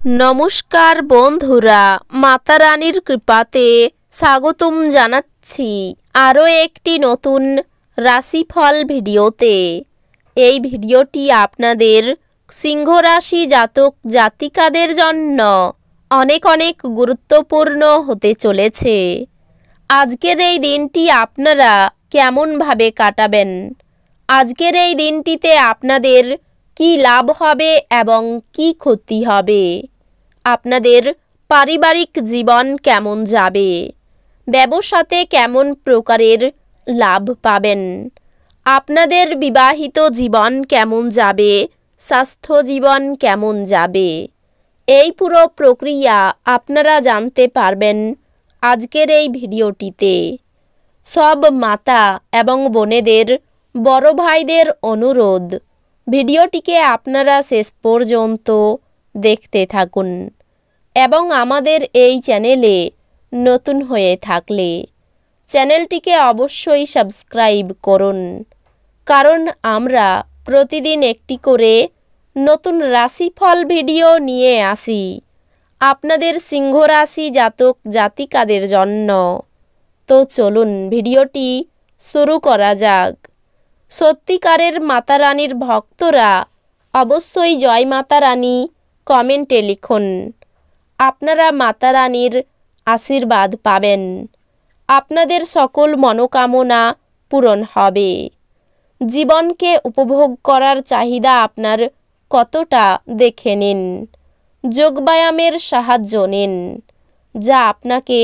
নমস্কার বন্ধুরা, মাতা রানীর কৃপাতে স্বাগতম জানাচ্ছি আরও একটি নতুন রাশিফল ভিডিওতে। এই ভিডিওটি আপনাদের সিংহ রাশি জাতক জাতিকাদের জন্য অনেক অনেক গুরুত্বপূর্ণ হতে চলেছে। আজকের এই দিনটি আপনারা কেমনভাবে কাটাবেন, আজকের এই দিনটিতে আপনাদের কি লাভ হবে এবং কি ক্ষতি হবে, আপনাদের পারিবারিক জীবন কেমন যাবে, ব্যবসাতে কেমন প্রকারের লাভ পাবেন, আপনাদের বিবাহিত জীবন কেমন যাবে, স্বাস্থ্য জীবন কেমন যাবে, এই পুরো প্রক্রিয়া আপনারা জানতে পারবেন আজকের এই ভিডিওটিতে। সব মাতা এবং বোনেদের, বড় ভাইদের অনুরোধ, ভিডিওটিকে আপনারা শেষ পর্যন্ত দেখতে থাকুন এবং আমাদের এই চ্যানেলে নতুন হয়ে থাকলে চ্যানেলটিকে অবশ্যই সাবস্ক্রাইব করুন, কারণ আমরা প্রতিদিন একটি করে নতুন রাশিফল ভিডিও নিয়ে আসি আপনাদের সিংহ রাশি জাতক জাতিকাদের জন্য। তো চলুন ভিডিওটি শুরু করা যাক। সত্যিকারের মাতা রানীর ভক্তরা অবশ্যই জয় মাতা রানী কমেন্টে লিখুন। আপনারা মাতা রানীর আশীর্বাদ পাবেন, আপনাদের সকল মনোকামনা পূরণ হবে। জীবনকে উপভোগ করার চাহিদা আপনার কতটা দেখে নিন। যোগব্যায়ামের সাহায্য নিন, যা আপনাকে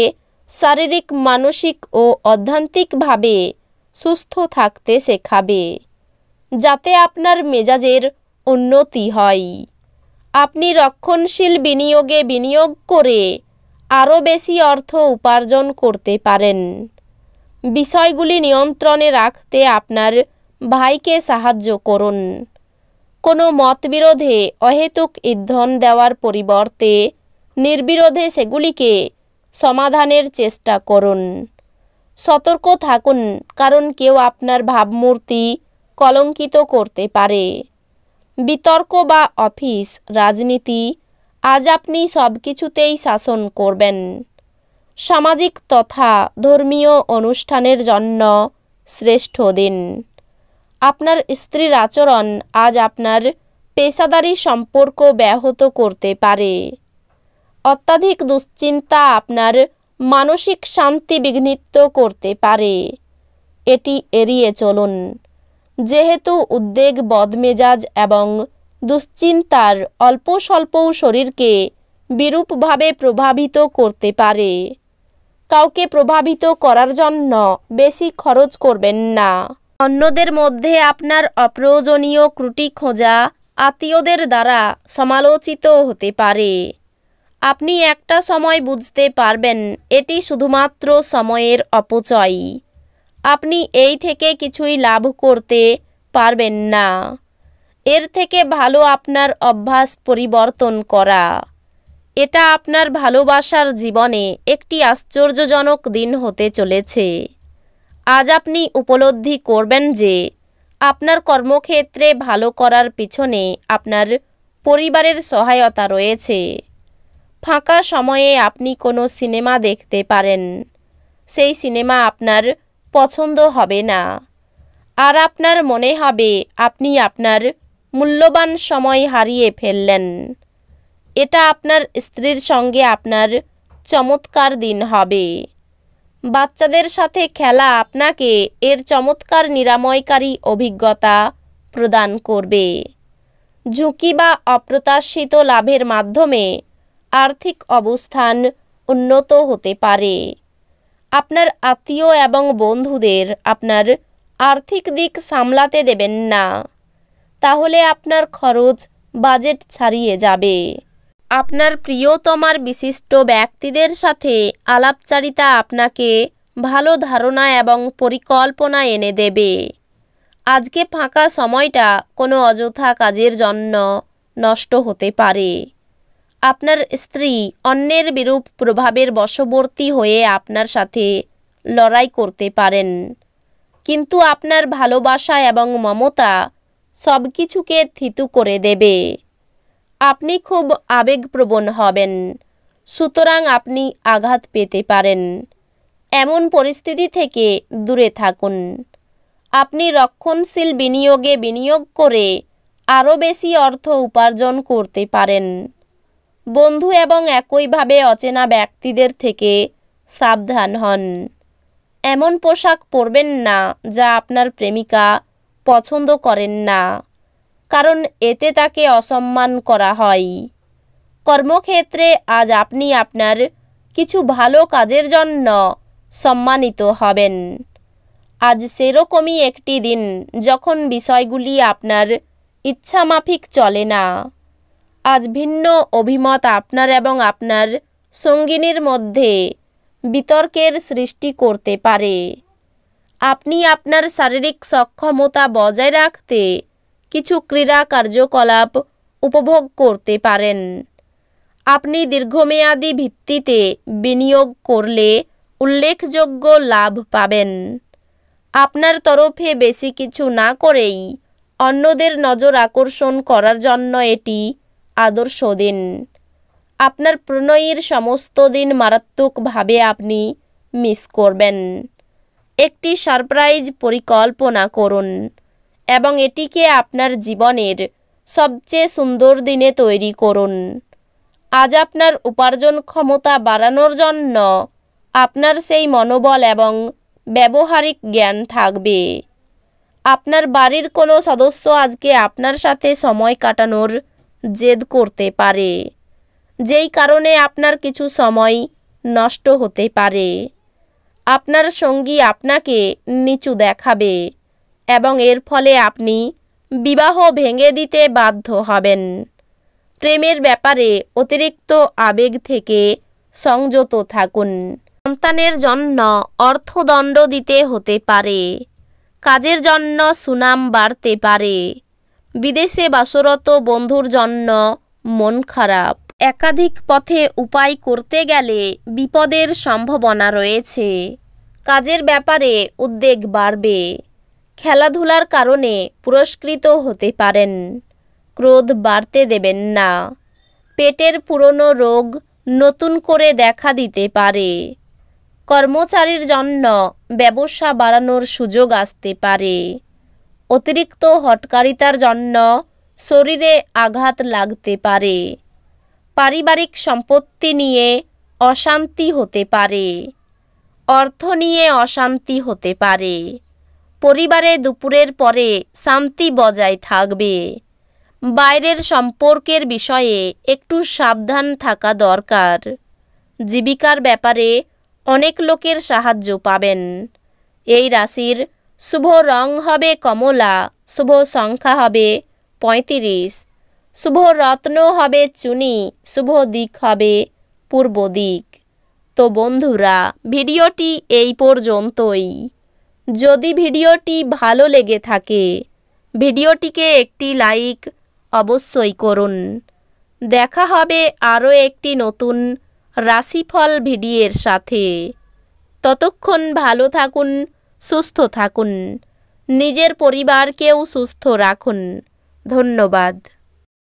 শারীরিক, মানসিক ও আধ্যাত্মিকভাবে সুস্থ থাকতে শেখাবে, যাতে আপনার মেজাজের উন্নতি হয়। আপনি রক্ষণশীল বিনিয়োগে বিনিয়োগ করে আরও বেশি অর্থ উপার্জন করতে পারেন। বিষয়গুলি নিয়ন্ত্রণে রাখতে আপনার ভাইকে সাহায্য করুন। কোনো মতবিরোধে অহেতুক ইন্ধন দেওয়ার পরিবর্তে নির্বিরোধে সেগুলিকে সমাধানের চেষ্টা করুন। সতর্ক থাকুন, কারণ কেউ আপনার ভাবমূর্তি কলঙ্কিত করতে পারে। বিতর্ক বা অফিস রাজনীতি, আজ আপনি সব কিছুতেই শাসন করবেন। সামাজিক তথা ধর্মীয় অনুষ্ঠানের জন্য শ্রেষ্ঠ দিন। আপনার স্ত্রীর আচরণ আজ আপনার পেশাদারী সম্পর্ক ব্যাহত করতে পারে। অত্যাধিক দুশ্চিন্তা আপনার মানসিক শান্তি বিঘ্নিত করতে পারে। এটি এড়িয়ে চলুন, যেহেতু উদ্বেগ, বদমেজাজ এবং দুশ্চিন্তার অল্প স্বল্পও শরীরকে বিরূপভাবে প্রভাবিত করতে পারে। কাউকে প্রভাবিত করার জন্য বেশি খরচ করবেন না। অন্যদের মধ্যে আপনার অপ্রয়োজনীয় ত্রুটি খোঁজা আত্মীয়দের দ্বারা সমালোচিত হতে পারে। আপনি একটা সময় বুঝতে পারবেন এটি শুধুমাত্র সময়ের অপচয়। আপনি এই থেকে কিছুই লাভ করতে পারবেন না। এর থেকে ভালো আপনার অভ্যাস পরিবর্তন করা। এটা আপনার ভালোবাসার জীবনে একটি আশ্চর্যজনক দিন হতে চলেছে। আজ আপনি উপলব্ধি করবেন যে আপনার কর্মক্ষেত্রে ভালো করার পিছনে আপনার পরিবারের সহায়তা রয়েছে। ফাঁকা সময়ে আপনি কোনো সিনেমা দেখতে পারেন। সেই সিনেমা আপনার পছন্দ হবে না, আর আপনার মনে হবে আপনি আপনার মূল্যবান সময় হারিয়ে ফেললেন। এটা আপনার স্ত্রীর সঙ্গে আপনার চমৎকার দিন হবে। বাচ্চাদের সাথে খেলা আপনাকে এর চমৎকার নিরাময়কারী অভিজ্ঞতা প্রদান করবে। ঝুঁকি বা অপ্রত্যাশিত লাভের মাধ্যমে আর্থিক অবস্থান উন্নত হতে পারে। আপনার আত্মীয় এবং বন্ধুদের আপনার আর্থিক দিক সামলাতে দেবেন না, তাহলে আপনার খরচ বাজেট ছাড়িয়ে যাবে। আপনার প্রিয়তমার বিশিষ্ট ব্যক্তিদের সাথে আলাপচারিতা আপনাকে ভালো ধারণা এবং পরিকল্পনা এনে দেবে। আজকে ফাঁকা সময়টা কোনো অযথা কাজের জন্য নষ্ট হতে পারে। আপনার স্ত্রী অন্যের বিরূপ প্রভাবের বশবর্তী হয়ে আপনার সাথে লড়াই করতে পারেন, কিন্তু আপনার ভালোবাসা এবং মমতা সব কিছুকে থিতু করে দেবে। আপনি খুব আবেগপ্রবণ হবেন, সুতরাং আপনি আঘাত পেতে পারেন। এমন পরিস্থিতি থেকে দূরে থাকুন। আপনি রক্ষণশীল বিনিয়োগে বিনিয়োগ করে আরও বেশি অর্থ উপার্জন করতে পারেন। বন্ধু এবং একইভাবে অচেনা ব্যক্তিদের থেকে সাবধান হন। এমন পোশাক পরবেন না যা আপনার প্রেমিকা পছন্দ করেন না, কারণ এতে তাকে অসম্মান করা হয়। কর্মক্ষেত্রে আজ আপনি আপনার কিছু ভালো কাজের জন্য সম্মানিত হবেন। আজ সেরকমই একটি দিন যখন বিষয়গুলি আপনার ইচ্ছামাফিক চলে না। আজ ভিন্ন অভিমত আপনার এবং আপনার সঙ্গিনীর মধ্যে বিতর্কের সৃষ্টি করতে পারে। আপনি আপনার শারীরিক সক্ষমতা বজায় রাখতে কিছু ক্রীড়া কার্যকলাপ উপভোগ করতে পারেন। আপনি দীর্ঘমেয়াদী ভিত্তিতে বিনিয়োগ করলে উল্লেখযোগ্য লাভ পাবেন। আপনার তরফে বেশি কিছু না করেই অন্যদের নজর আকর্ষণ করার জন্য এটি আদর্শ দিন। আপনার প্রণয়ীর সমস্ত দিন মারাত্মকভাবে আপনি মিস করবেন। একটি সারপ্রাইজ পরিকল্পনা করুন এবং এটিকে আপনার জীবনের সবচেয়ে সুন্দর দিনে তৈরি করুন। আজ আপনার উপার্জন ক্ষমতা বাড়ানোর জন্য আপনার সেই মনোবল এবং ব্যবহারিক জ্ঞান থাকবে। আপনার বাড়ির কোনো সদস্য আজকে আপনার সাথে সময় কাটানোর জেদ করতে পারে, যেই কারণে আপনার কিছু সময় নষ্ট হতে পারে। আপনার সঙ্গী আপনাকে নিচু দেখাবে এবং এর ফলে আপনি বিবাহ ভেঙে দিতে বাধ্য হবেন। প্রেমের ব্যাপারে অতিরিক্ত আবেগ থেকে সংযত থাকুন। সন্তানের জন্য অর্থদণ্ড দিতে হতে পারে। কাজের জন্য সুনাম বাড়তে পারে। বিদেশে বাসরত বন্ধুর জন্য মন খারাপ। একাধিক পথে উপায় করতে গেলে বিপদের সম্ভাবনা রয়েছে। কাজের ব্যাপারে উদ্বেগ বাড়বে। খেলাধুলার কারণে পুরস্কৃত হতে পারেন। ক্রোধ বাড়তে দেবেন না। পেটের পুরনো রোগ নতুন করে দেখা দিতে পারে। কর্মচারীর জন্য ব্যবসা বাড়ানোর সুযোগ আসতে পারে। অতিরিক্ত হঠকারিতার জন্য শরীরে আঘাত লাগতে পারে। পারিবারিক সম্পত্তি নিয়ে অশান্তি হতে পারে। অর্থ নিয়ে অশান্তি হতে পারে। পরিবারে দুপুরের পরে শান্তি বজায় থাকবে। বাইরের সম্পর্কের বিষয়ে একটু সাবধান থাকা দরকার। জীবিকার ব্যাপারে অনেক লোকের সাহায্য পাবেন। এই রাশির শুভ রং হবে কমলা, শুভ সংখ্যা হবে 35, শুভ রত্ন হবে চুনি, শুভ দিক হবে পূর্ব দিক। তো বন্ধুরা, ভিডিওটি এই পর্যন্তই। যদি ভিডিওটি ভালো লেগে থাকে ভিডিওটিকে একটি লাইক অবশ্যই করুন। দেখা হবে আরও একটি নতুন রাশিফল ভিডিওর সাথে। ততক্ষণ ভালো থাকুন, সুস্থ থাকুন, নিজের পরিবারকেও সুস্থ রাখুন। ধন্যবাদ।